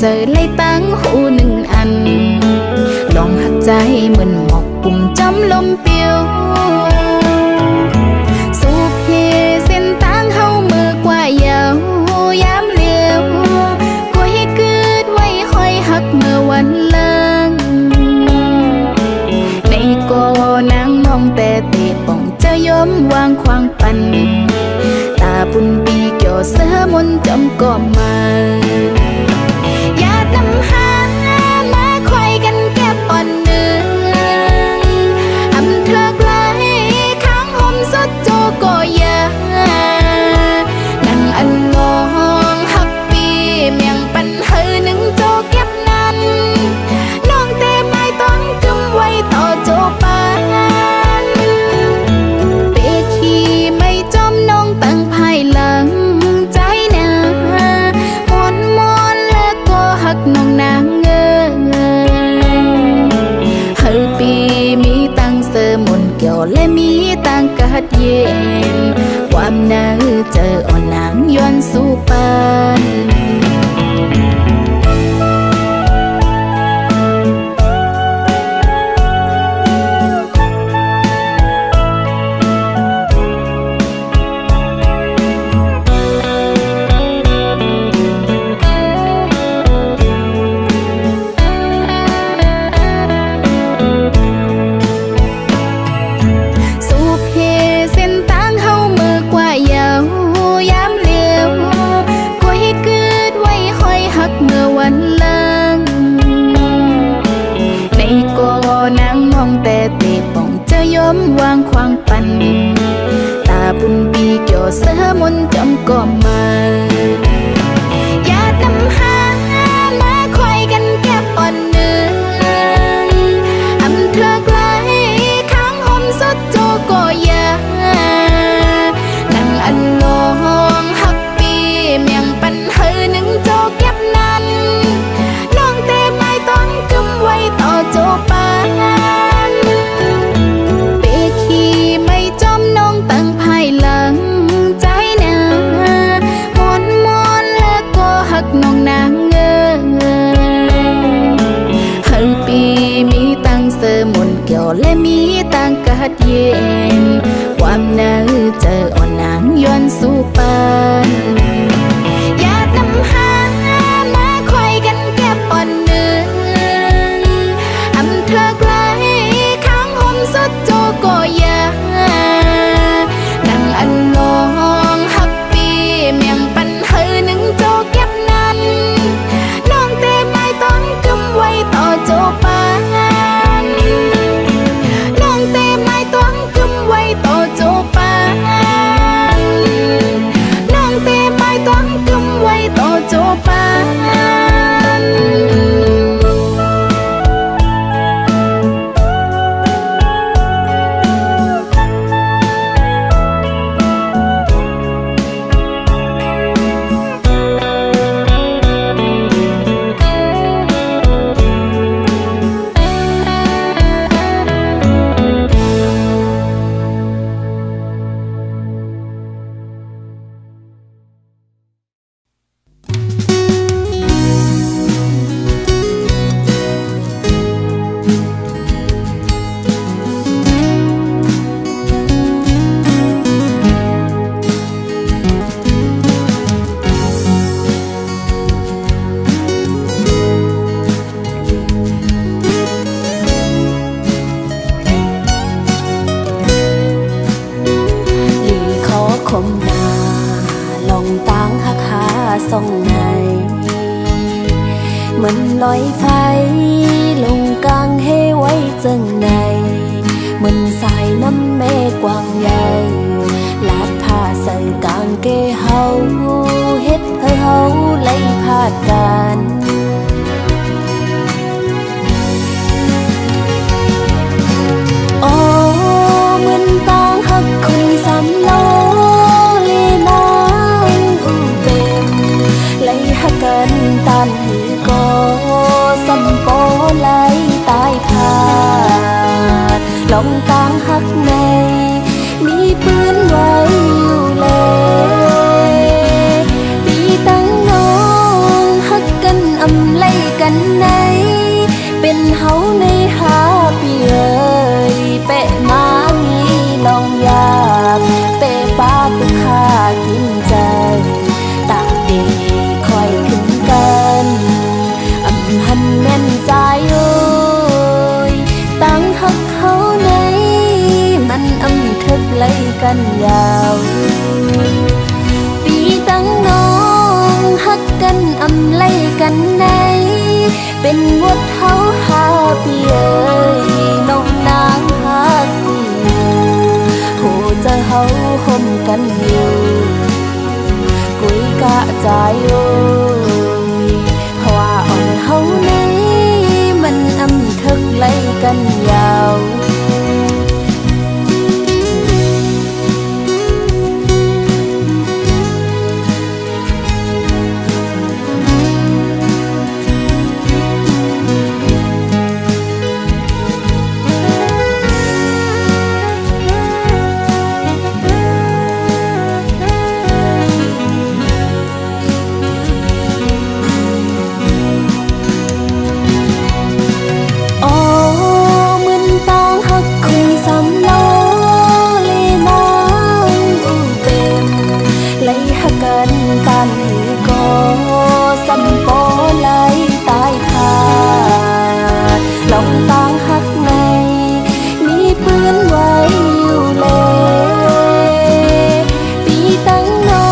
จอเลยตั้งหูหนึ่งอันลองหักใจเหมือนหมอกปุ่มจำลมเปียวสูบเฮเส้นตั้งเฮามือกว่าเยาวยามเลี้ยวก็ให้เกิดไว้คอยหักเมื่อวันเลิงในก็นางมองแต่เตะป่องเจ้ายอมวางควางปันตาบุญปีเกี่ยวเสือมนจำก็มาอย่านำหามาคอยกันแก้ปอนเนื้ออำเธอไกลข้างห่มสดโจก็ยานั่งอันงองฮับปีเมียงปันเฮอหนึ่งโจเก็บนั้นน้องเตะไม้ต้องกำไว้ต่อโจปานเปขี้ไม่จอมน้องตั้งภายหลังใจนามอนมอนแล้วก็หักน้องนางเงเฮอปีมีตั้งเสมนเกี่ยวและมีตั้งกัดเย็นความน่าเจออ่อนนางย้อนสู่ปานวางควางปันตาบุญปีเกี่ยวเสือมนจำก็มาอย่านำหามาคอยกันแก้ปอนเนื้ออำเธอไกลข้างห่มสดโจก็ยานั่งอันงองฮับปีเมียงปันเฮอหนึ่งโจเก็บนั้นน้องเตะไม้ต้องกำไว้ต่อโจปานตั้งภายหลังใจนามอนมอนแล้วก็หักน้องนางเงเฮอปีมีตั้งเสมนเกี่ยวและมีตั้งกัดเย็นความน่าเจออ่อนนางย้อนสู่ปานอย่านำหามาคอยกันแก้ปอนเนื้ออำเธอไกลข้างห่มสดโจก็ยาอันงองฮับปีเมียงปันเฮอหนึ่งโจเก็บนั้นน้องเตะไม้ต้องกำไว้ต่อโจปานน้องเตะไม้ต้องกำไว้ต่อโจปานน้องเตะไม้ต้องกำไว้ต่อโจปานส่องในเหมือนลอยไฟลงกลางให้ไว้จังในเหมือนสายน้ำแม่กว้างใหญ่ลาดผ้าใส่กางเกเฮาเฮ็ดให้เฮาไล่พาดกันโอ้เหมือนต้องหักคนสามโลกันตานหือก็สัมโปไหลตายพาดลองตางหักในมีปืนไว้อยู่เลย กันไหนเป็นงดเฮาหาปีเอ้ยน้องนางฮักปีหูจะเฮาห่มกันอยู่กุยกะใจโอ้ยเพราะว่าอ่อนเฮาไหนมันอำทึกไล่กันยาวปานหือก็สำปอไหลตายขาดลองต่างหักในมีปืนไว้อยู่เลยปีตั้งน้อ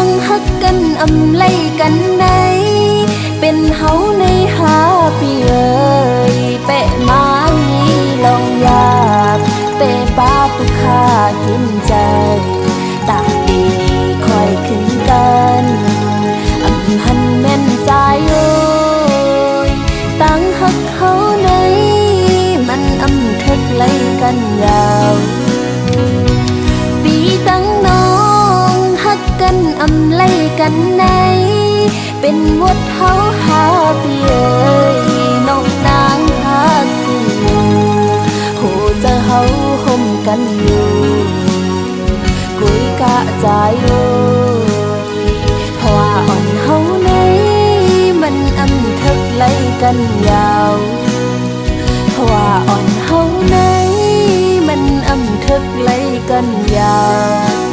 งหักกันอำไล่กันในเป็นเฮาในหาปีเอ้ยเปะมางี้ลองอยากเตะป้าผู้ข้ากินใจตาดีคอยขึ้นกันอำหันแม่นใจโอ้ยตั้งหักเขาในมันอำทึกไล่กันยาวปีตั้งน้องหักกันอำไล่กันในเป็นวดเฮาหาปีเอ้ยน้องนางหักอยู่หูจะเฮาห่มกันอยู่กุยกะใจโอ้ยเพราะว่าอ่อนเฮาในมันอำทึกไล่กันยาวเพราะว่าอ่อนเฮาในมันอำทึกไล่กันยาว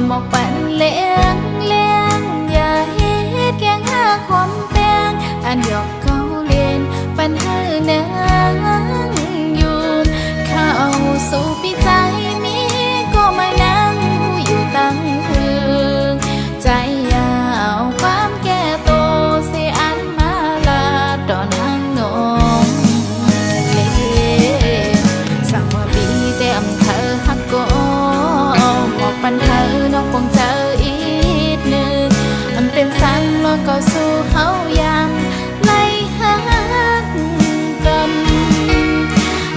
หมอกปั่นเลี้ยงอย่าเฮ็ดแกงหาความแปลงอันหยอกเขาเลียนปัญหาเนืองอยู่เข้าสู่ปีใจมีก็มานั่งอยู่ตั้งคืนใจยาวความแก่โตเสียอันมาลาดอนหางนองเล่สั่งว่าปีเต็มเธอฮักก็หมอกปัญหานอกคงเจออีกหนึ่งมันเป็นสังแล้วก็สู้เฮายังไล่หักกัน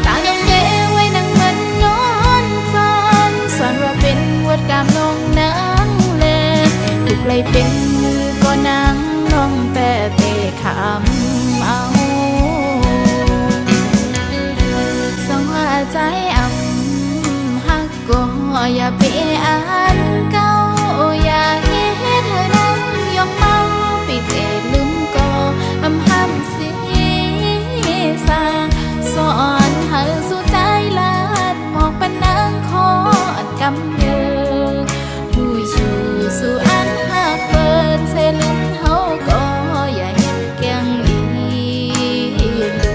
ตาดงเดไว้นั่งมันนอนฟันสอนว่าเป็นวดกามลงนังเลยถูกไล่เป็นมือก็นั่งลองแปะเตะคำเอาสองหัวใจหักก็อย่าเปอันเก่าอย่าเฮ็ดให้เธอนั่งยองเมาปิดเอ็ดลืมก็ห้ำเสียสาสอนให้สู่ใจลาดหมอกปันนางคอนกำเดินผู้ชูสู่อันหักเปิดเสลืมเฮาก็อย่าเฮ็ดแกงอีลู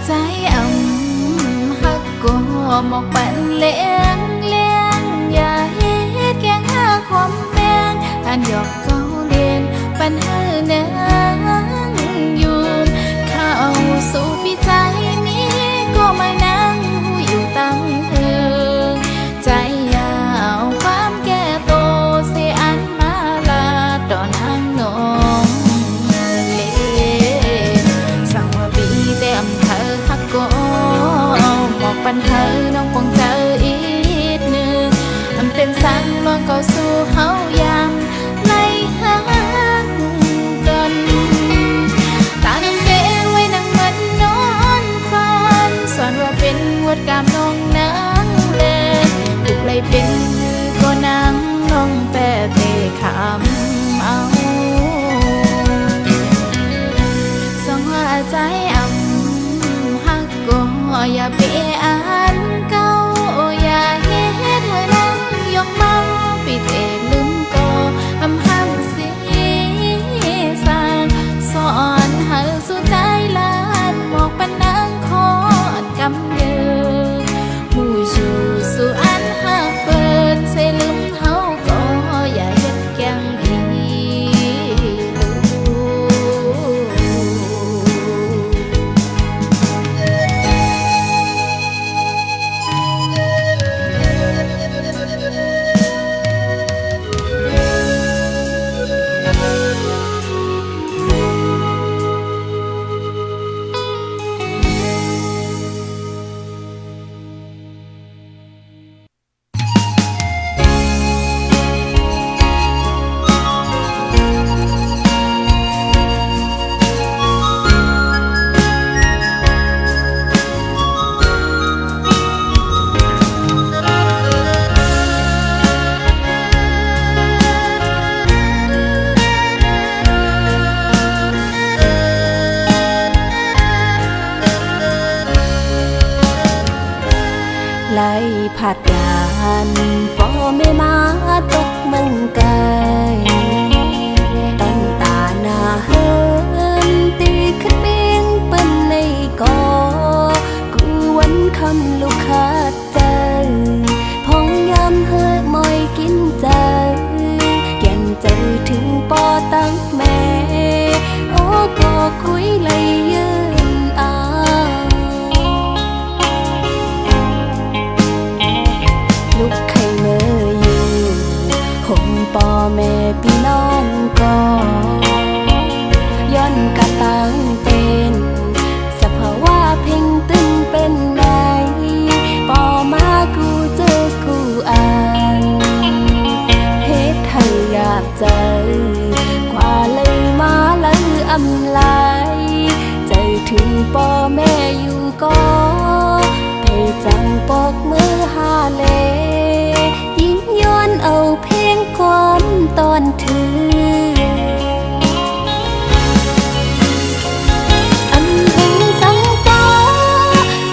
ใจฮักก็หมอกปันเลี้ยงอย่าเฮ็ดแกงหาความแบงอันหยอกเกาเลียนปันให้นางอยู่เข้าสู่พี่ใจนี้ก็มานั่งอยู่ตั้งเฮือใจยาวความแก่โตเสียอันมาลาตอนนางน้องเลสั่งว่าปีเต็มเธอฮักก็หมอกปันเธอน้องคงเจออีกหนึ่งมันเป็นสังลองก็สู้เฮายามไล่หากันตาน้ำเบไว้นั่งมันนอนฟันสอนว่าเป็นวดกามน้องนางเล่นถูกไล่เป็นก็นางน้องแปะเตะขามเอาสองหัวใจฮักก็อย่าเปอ่านเก่าอย่าเฮ็ดเธอนั่งยกเมาปิดเอลืมก็ห้ำสีสางสอนเธอสู่ใจลานหมอกปันนางคอดกำเดินหูชูสู่อันหักเปิดเสลืมเฮาก็อย่าเฮ็ดแกงอีลูไล่ผัดยานพ่อแม่มาตกเมืองไกลตั้งตาหน้าเฮินตีขึ้นเบียงเปิ้นในกอกูวันคำลูกขาดใจพองยามเฮิดมอยกินใจแก่นใจถึงปอตั้งแม่โอ้ก็คุยเลยยืนลูกไข่เมื่ออยู่ห่มปอแม่พี่น้องก็ย้อนกะตังเป็นสภาวะเพ่งตึงเป็นไงปอมากูเจอกูอ่านเฮ็ดให้อยากใจกว่าเลยมาเลยอำลายใจถึงปอแม่อยู่ก็ไปจังปอกมือหาเลยิ่งย้อนเอาเพลงความตอนถืออันถึงสังตอ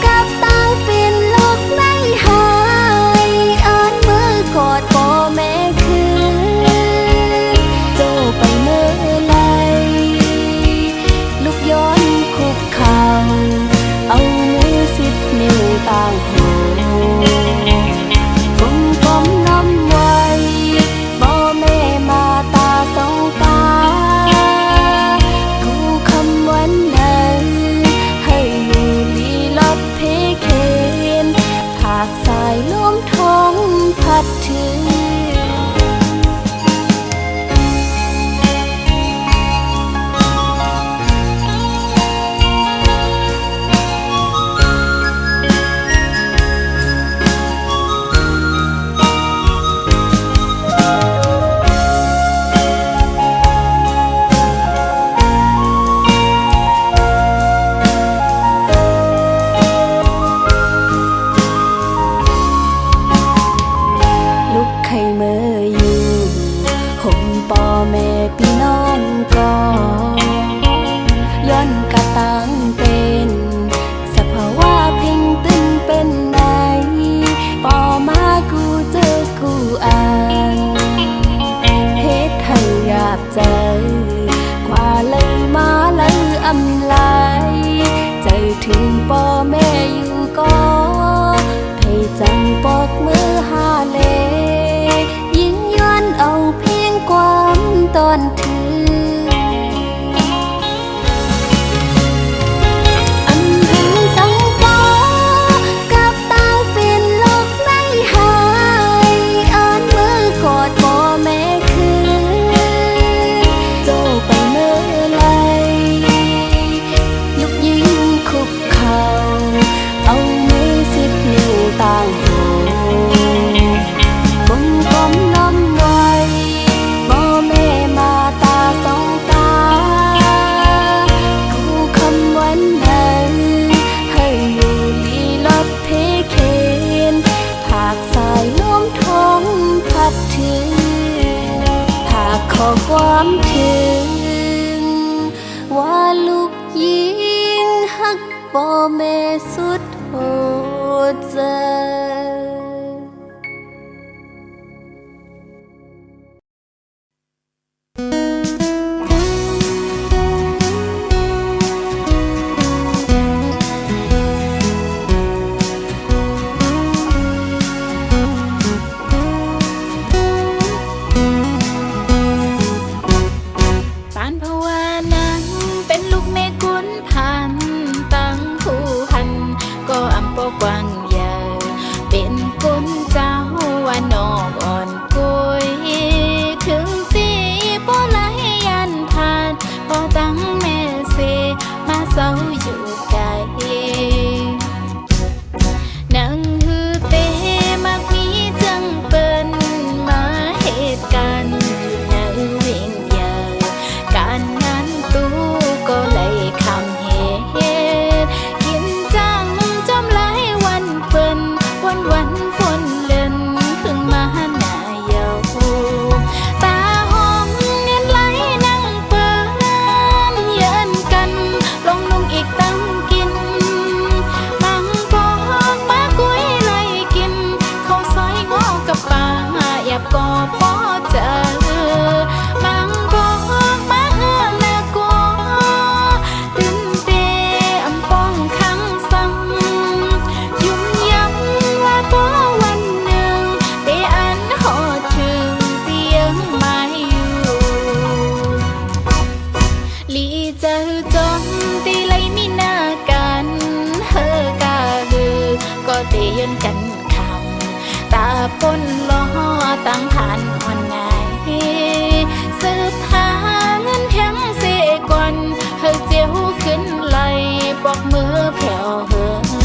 กับตางเป็นโลกในหายอ่านมือกอดปอแม่คือโจไปเมื่อไรลูกย้อนคุกเข่าเอามือสิบนิ้วต่างหูกลมน้ำไว้บ่แม่มาตาสองตากูคำวันนั้นให้อยู่ลีลับเพเคนผากสายลมท้องพัดถึง ป่อแม่สุดโหดใจ ปานภาวานั้นเป็นลูกแม่กุนพันตั้งผู้หันก็อำปอกวางใหญ่เป็นกุนเจ้าว่านอกอ่อนกยถึงตีบ่ไหลยันผ่านบ่ตั้งแม่เสมาเศร้าอยู่ไกลนางฮือเตมักมีจังเปิ้นมาเหตุการณ์อยู่ในวิ่งใหญ่การงานตู้ก็เลยคำเหตุกินจังจำหลายวันเปิ้นวันพ้นเล่นขึ้นมาหน้าเยาตาหอมเนียนไหลนั่งเปิ้นเยินกันลงนุ่งอีกตั้งกินมังปอกมากุ้ยไล่กินข้าวซอยงอกับปลาแอบก็พอเจอมังปอกมาเฮือและก็ตื่นเตอำป้องขังสังยุ่มย้ำว่าตัววันหนึ่งได้อันหอดถึงเตียงไม่อยู่ลีเจอจอมตีไลมีหน้ากันเฮอกาฮือก็เตยนกันคำตาปนล้อตั้งฐานอ่อนง่ายสืบหาเงินแทงเสก่อนเฮอเจียวขึ้นไหลปอกมือแผ่วเหิม เ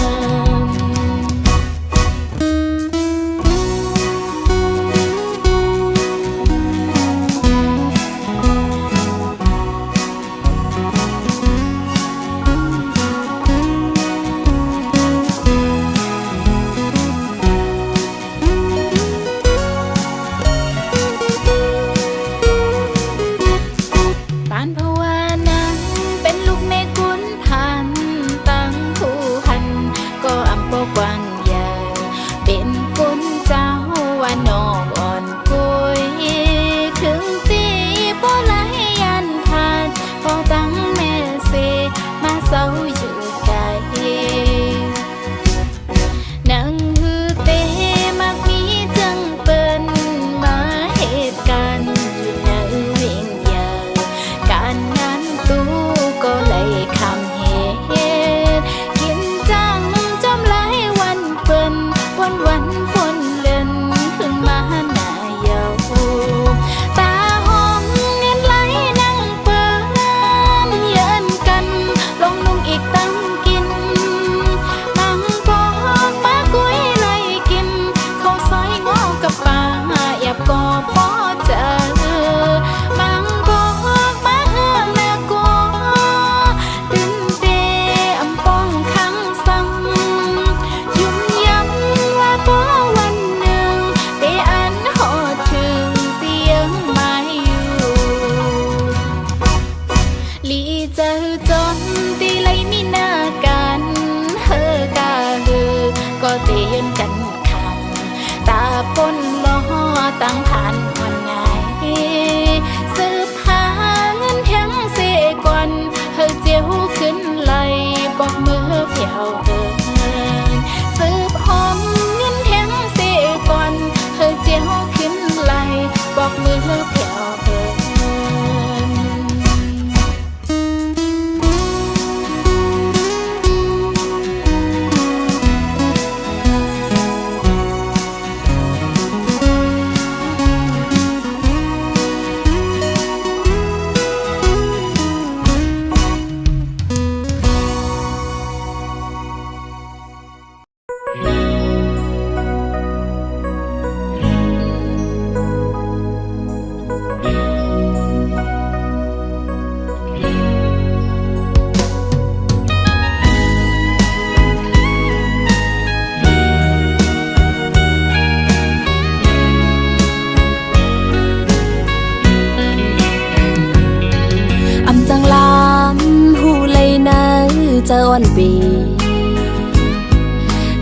เจอวันปี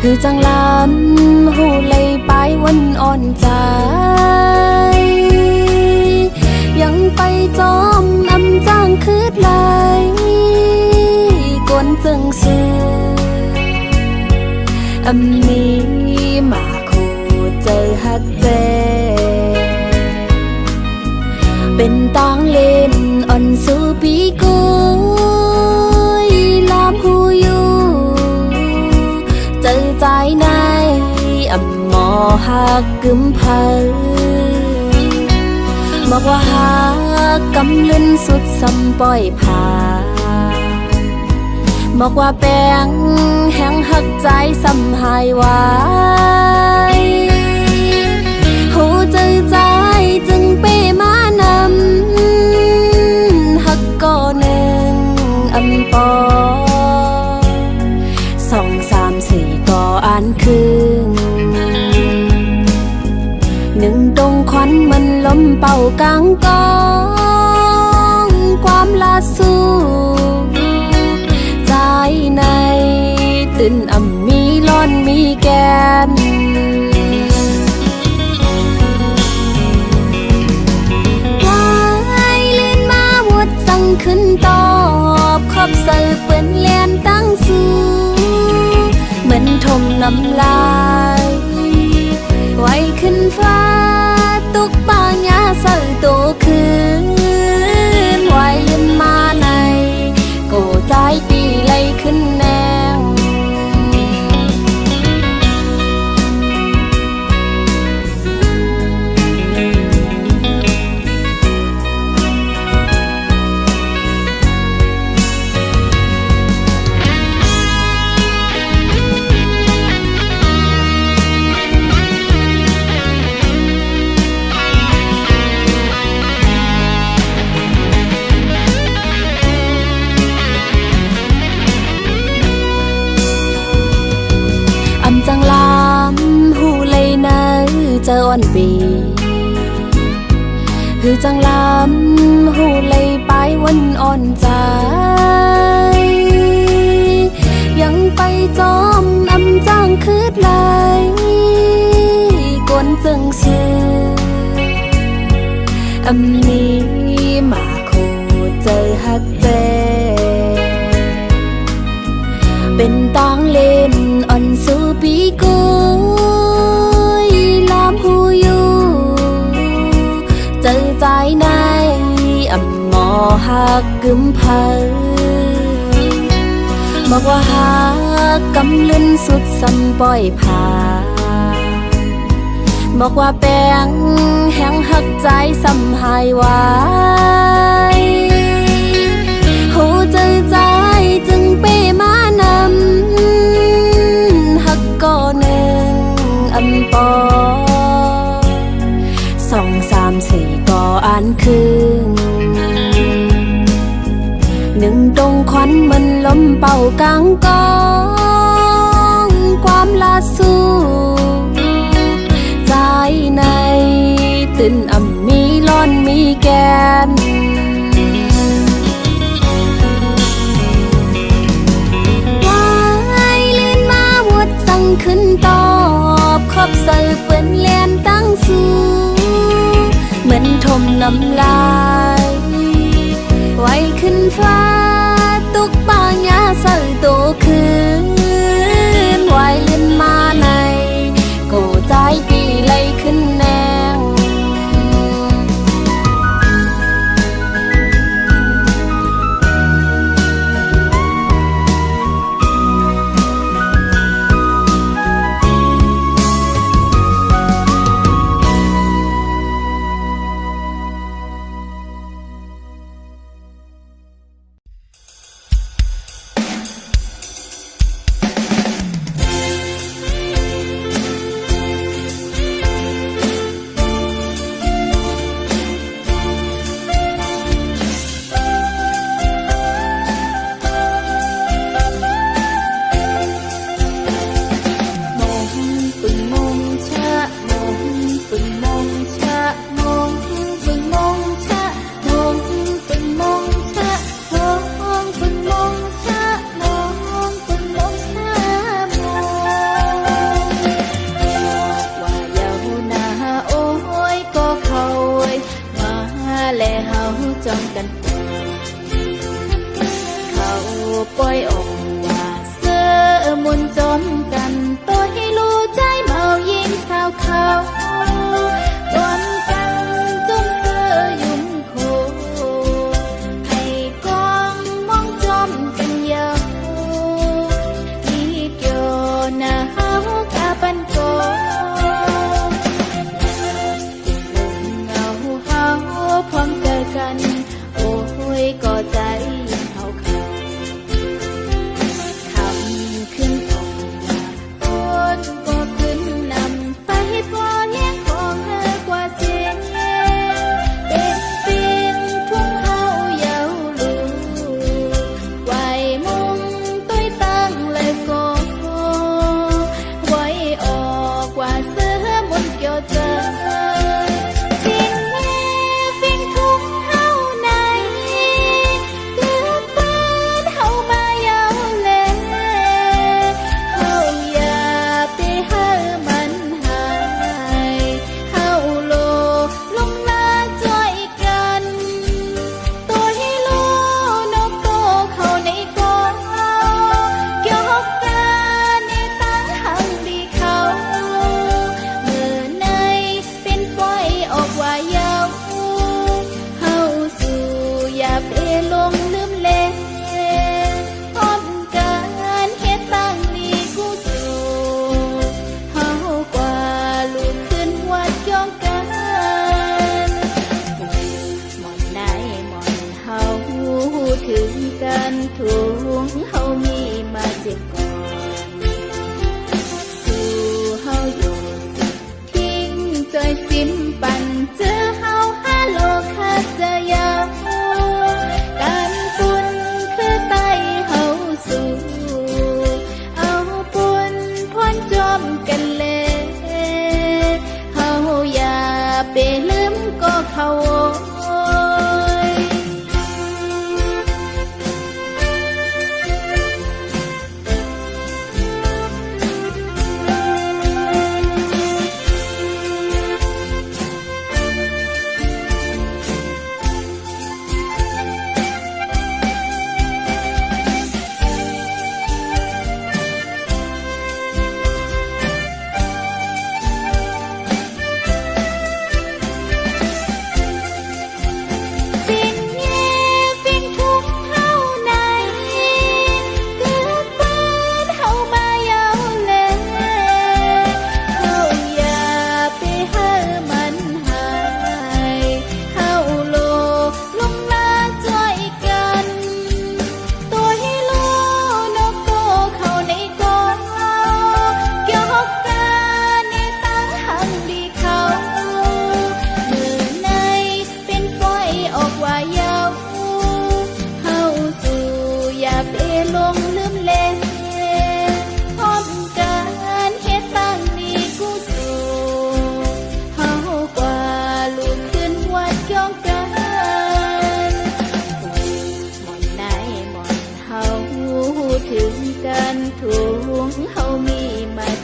คือจังลำหูเลยไปวันอ่อนใจยังไปจอมอำจ้างคืดไหลกวนจึงซื้ออำนี้มาคู่ใจฮักเจเป็นตางเล่นอ่อนสู่ปีกุยลามหูอยู่เจอใจในอำหมอหักกึมเพอบอกว่าหากกำลืนสุดสำปล่อยผ่าบอกว่าแป้งแห้งหักใจสำหายไว้หูเจอใจจึงเป้มานำหักก่อหนึ่งอำปอ2 3 4ก่ออ่านคืนหนึ่งตรงควันมันล้มเป่ากลางกองความลาสู้ใจในตื่นอ่ำมีร้อนมีแกนวายลื่นมาหมดสั่งขึ้นตอบขอบเสือเปื้อนเลียนตั้งสู้เหมือนทมน้ำลายไว้ขึ้นฟ้าตุกปางยาเสือโตคืนไว้ลื่นมาในโกใจปีไลขึ้นแนวจังลำหูเลยนะเจอวันปีคือจังลำหูเลยไปวันอ่อนใจยังไปจอมอำจ้างคืดไหลกวนจึงซื้ออำนี้มาคู่ใจฮักเจเป็นตางเล่นอ่อนสู่ปีกุยลามหูอยู่เจอใจในอำหมอหักกึมเพอบอกว่าหากกำลืนสุดสำปล่อยผ่าบอกว่าแป้งแห้งหักใจสำหายไว้หูเจอใจจึงเป้มานำหักก่อหนึ่งอำปอ2 3 4ก่ออ่านคืนหนึ่งตรงควันมันล้มเป่ากลางกองความลาสู้ใจในตื่นอ่ำมีร้อนมีแกนขึ้นตอบขอบเสือเปื้อนเลียนตั้งสู้เหมือนทมน้ำลายไว้ขึ้นฟ้าตุกปางยาเสือโตคืนไว้ลื่นมาในโกใจปีไลขึ้นแนว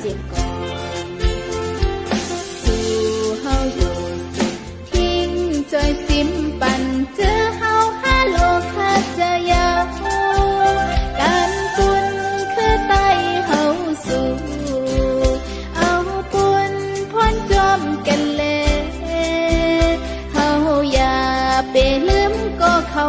เจ็บก่อนสู่เฮาอยู่สุดทิ้งจอยซิมปันเจอเฮาฮาโลคาจะยาวการกุนคือไตเฮาสู่เอาปุนพ้นจอมกันเลยเฮาอย่าไปลืมก็เขา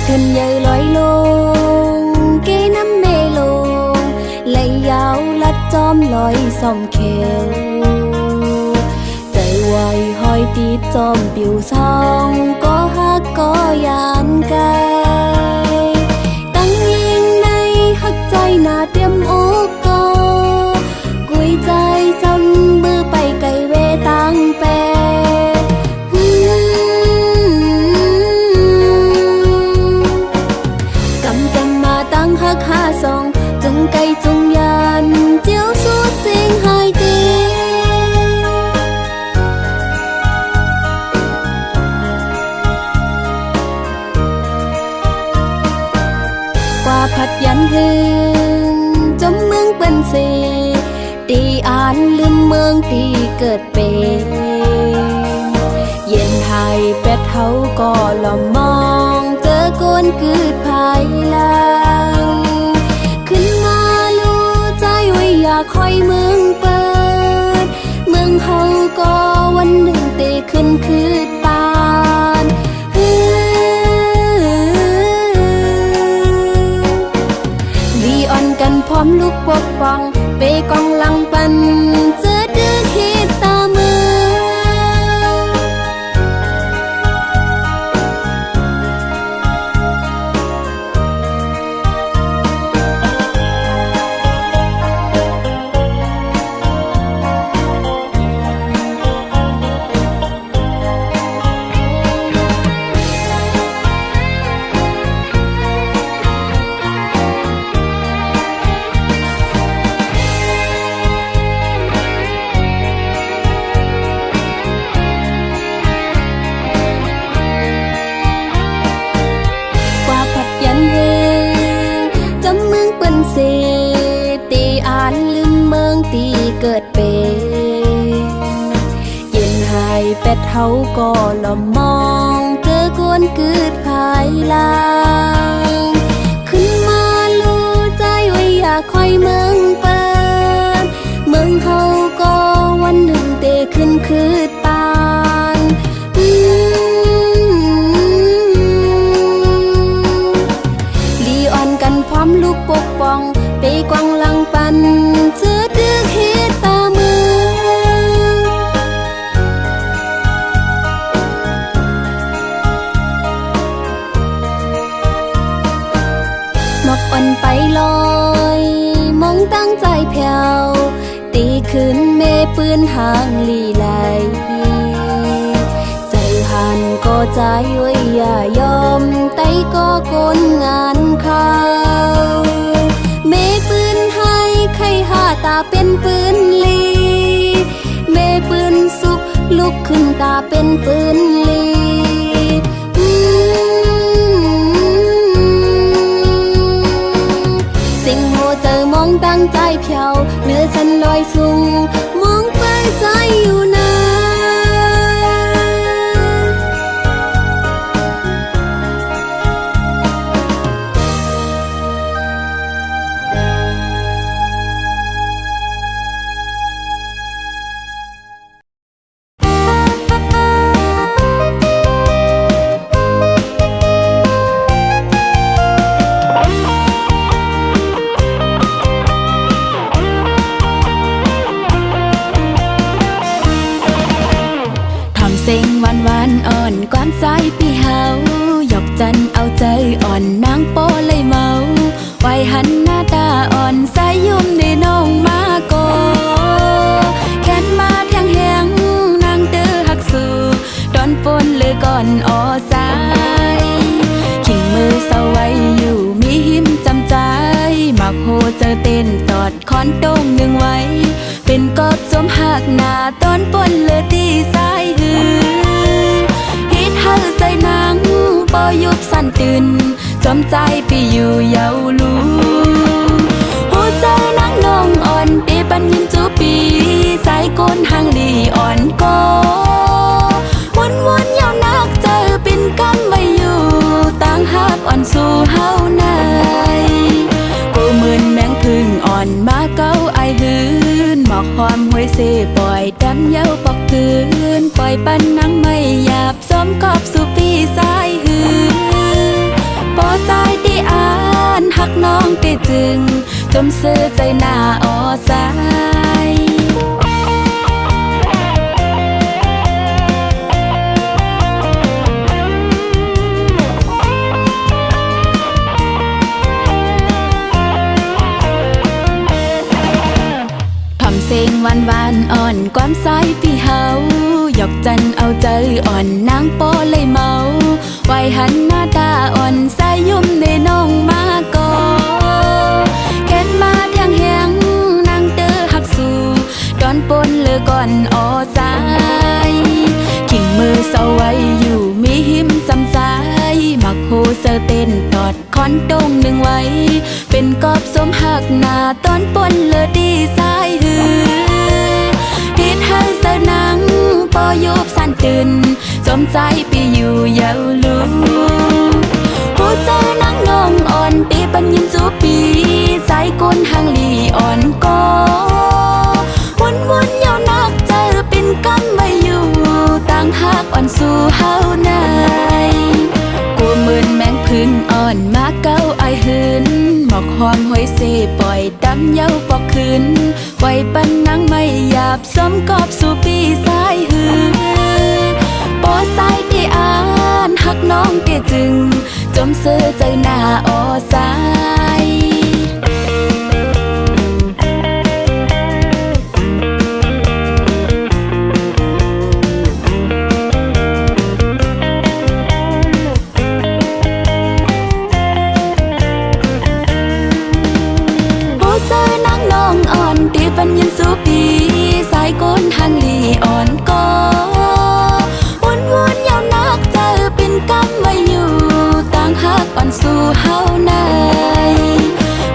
thân nhờ lối lông cái nắm mê lông lấy áo lát chom lối sòng khéoใจไวห้อยตีจอมปิวซองก็ฮักก็ยานกายตั้งยิงในฮักใจหน้าเตรียมโอกกอกุยใจจำมือไปไกลเวตั้งแปฮักหาสองจงไกลจงยานเจียวสู้เสียงหายเตกว่าผัดยันหืนจมเมืองเป็นสีตีอ่านลืมเมืองตีเกิดเป็นเย็นไทยเป็ดเฮาก็หล่อมองเจอโกนกืดภายหลังขึ้นมาลู่ใจไว้อยากคอยเมืองเปิดเมืองเฮาก็วันหนึ่งเตขึ้นคืดปานดีอ่อนกันพร้อมลูกปกป้องเปกองหลังปันเจอดื้อเฮ็ดตามืตีอ่านลืมเมืองตีเกิดเป็นเย็นหายเป็ดเฮาก็หล่อมองเจอกวนกืดภายหลังขึ้นมาลู่ใจไว้อยากคอยเมืองเปิดเมืองเฮาก็วันหนึ่งเตขึ้นคืดปานลีอ่อนกันพร้อมลูกปกป้องไปกวางหลังปันเจอดื้อเฮ็ดตามือมอกอ่อนไปลอยมองตั้งใจแผ่วตีขึ้นเมปืนห่างลีไหลใจหันก็ใจไว้อย่ายอมไตก็กลงานเขาเมปืนให้ใครหาตาเป็นปืนลีเมปืนสุกลุกขึ้นตาเป็นปืนลีสิ่งโหเจอมองตั้งใจเพียวเนื้อฉันลอยสูงมองไปใจอยู่นะ เ สายปีเฮาหยอกจันเอาใจอ่อนนางโปเลยเมาไว้หันหน้าตาอ่อนสายยุ่มในน้องมาโกแค้นมาเทียงแหงนางเตอหักสู่ดอนปนเลยก่อนออสายขิงมือเศร้าไว้อยู่มีหิมจำใจหมักโหเจอเต้นตอดคอนโต้งหนึ่งไว้เป็นกอบสมหักหน้าตอนปนเลยตีสายหือฮิตให้ใส่นางปอยุบสั่นตื่นจอมใจไปอยู่เยาลูหัวใจนางน้องอ่อนปีปันยินจูปีสายก้นหางลีอ่อนก็วนยาวนักเจอเป็นกำไว้อยู่ต่างหักอ่อนสู่เฮาในกูเหมือนแมงพึ่งอ่อนมาเก้าไอหืนหมอกความห้วยเสปล่อยดำเย้าปอกคืนปล่อยปันนังไม่หยาบซ้อมกอบสู่ปีสายหืนปอสายที่อ่านหักน้องติจึงจมเสือใจหน้าออสายเสียงหวานอ่อนความสายพี่เฮาหยอกจันเอาใจอ่อนนางโปเลยเมาไว้หันหน้าตาอ่อนสายยุ่มในน้องมาก่อแค้นมาเทียงแหงนางเตอหักสู่ดอนปนเลยก่อนออสายขิงมือเศร้าไว้อยู่มีหิมซ้ำสายหมักโฮเซอร์เต้นตอดคอนโต้งหนึ่งไว้เป็นกอบสมหักหน้าตอนปนเลยดีสายหือฮิตให้เสนางปอยุบสั่นตื่นจมใจไปอยู่เยาลูหัวใจนางน้องอ่อนปีปันยินจูปีสายก้นหางลีอ่อนก็วนยาวนักเจอเป็นกำไว้อยู่ต่างหักอ่อนสู่เฮาในกูเหมือนแมงพึ่งอ่อนมาเก้าไอหืนหมอกหอมห้อยเสปล่อยดำเย้าปอกคืนไว้ปันนังไม่หยาบซ้อมกอบสู่ปีสายหือปอสายที่อ่านหักน้องเตจึงจมเสือใจหน้าออสายตีปันยินสู่ปีสายก้นหางลีอ่อนก็วนยาวนักเจอเป็นกำไว้อยู่ต่างหักอ่อนสู่เฮาใน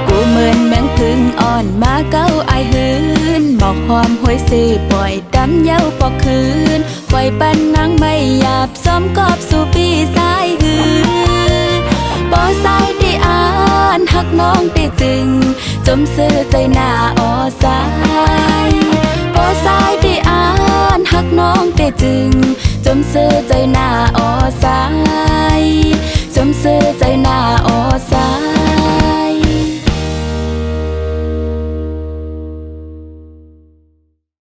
กูเหมือนแมงพึ่งอ่อนมาเก้าไอหืนหมอกความห้วยเสปล่อยดำเย้าปอกคืนปล่อยปันนังไม่หยาบซ้อมกอบสู่ปีสายหืนปอสายที่อ่านหักน้องเตจึงจมเสือใจหน้าออสายปอสายที่อ่านหักน้องเตจึงจมเสือใจหน้าออสายจมเสือใจหน้าอ